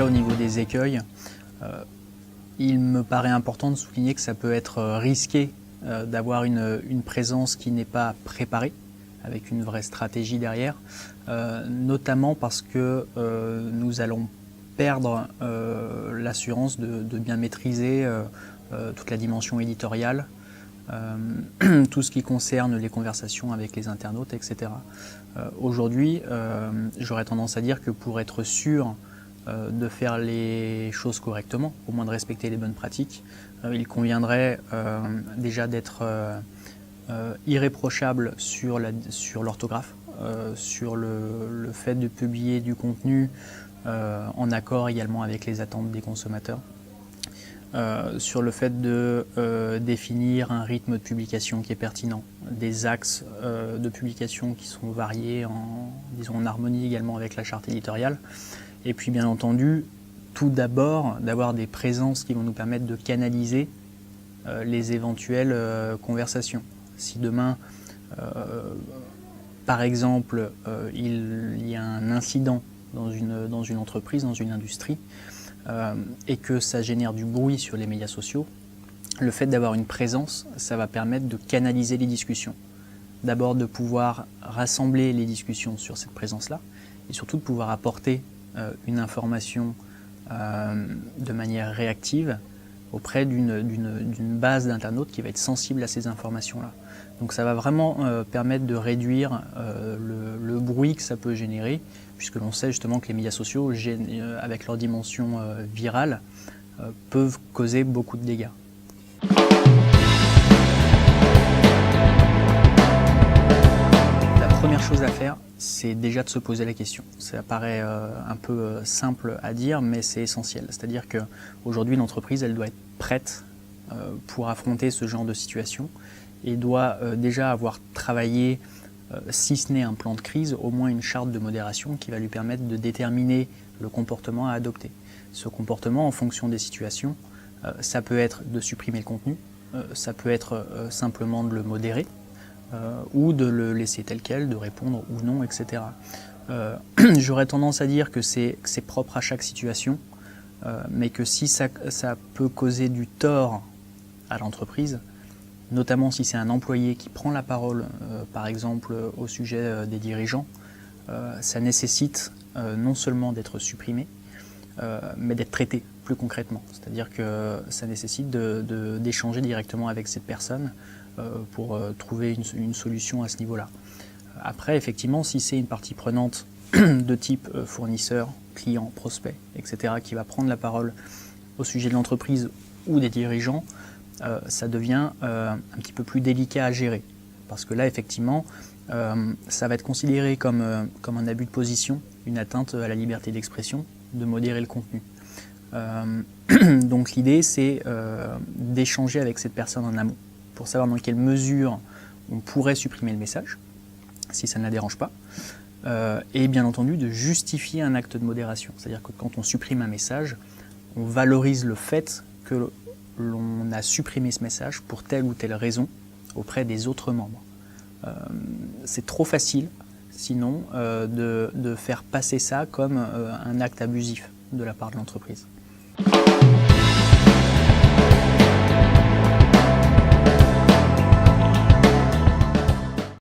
Déjà au niveau des écueils, il me paraît important de souligner que ça peut être risqué d'avoir une présence qui n'est pas préparée, avec une vraie stratégie derrière, notamment parce que nous allons perdre l'assurance de bien maîtriser toute la dimension éditoriale, tout ce qui concerne les conversations avec les internautes, etc. Aujourd'hui, j'aurais tendance à dire que pour être sûr de faire les choses correctement, au moins de respecter les bonnes pratiques, il conviendrait déjà d'être irréprochable sur l'orthographe, sur le fait de publier du contenu en accord également avec les attentes des consommateurs, sur le fait de définir un rythme de publication qui est pertinent, des axes de publication qui sont variés, en harmonie également avec la charte éditoriale, et puis bien entendu, tout d'abord, d'avoir des présences qui vont nous permettre de canaliser les éventuelles conversations. Si demain, par exemple, il y a un incident dans une entreprise, dans une industrie, et que ça génère du bruit sur les médias sociaux, le fait d'avoir une présence, ça va permettre de canaliser les discussions. D'abord de pouvoir rassembler les discussions sur cette présence-là, et surtout de pouvoir apporter une information de manière réactive auprès d'une base d'internautes qui va être sensible à ces informations-là. Donc ça va vraiment permettre de réduire le bruit que ça peut générer, puisque l'on sait justement que les médias sociaux, avec leur dimension virale, peuvent causer beaucoup de dégâts. La première chose à faire, c'est déjà de se poser la question. Ça paraît un peu simple à dire, mais c'est essentiel. C'est-à-dire qu'aujourd'hui, l'entreprise, elle doit être prête pour affronter ce genre de situation et doit déjà avoir travaillé, si ce n'est un plan de crise, au moins une charte de modération qui va lui permettre de déterminer le comportement à adopter. Ce comportement, en fonction des situations, ça peut être de supprimer le contenu, ça peut être simplement de le modérer, ou de le laisser tel quel, de répondre ou non, etc. J'aurais tendance à dire que c'est propre à chaque situation, mais que si ça peut causer du tort à l'entreprise, notamment si c'est un employé qui prend la parole, par exemple au sujet des dirigeants, ça nécessite non seulement d'être supprimé, mais d'être traité plus concrètement. C'est-à-dire que ça nécessite d'échanger directement avec cette personne pour trouver une solution à ce niveau-là. Après, effectivement, si c'est une partie prenante de type fournisseur, client, prospect, etc., qui va prendre la parole au sujet de l'entreprise ou des dirigeants, ça devient un petit peu plus délicat à gérer. Parce que là, effectivement, ça va être considéré comme un abus de position, une atteinte à la liberté d'expression, de modérer le contenu. Donc l'idée, c'est d'échanger avec cette personne en amont, pour savoir dans quelle mesure on pourrait supprimer le message, si ça ne la dérange pas, et bien entendu de justifier un acte de modération. C'est-à-dire que quand on supprime un message, on valorise le fait que l'on a supprimé ce message pour telle ou telle raison auprès des autres membres. C'est trop facile, sinon, de faire passer ça comme un acte abusif de la part de l'entreprise.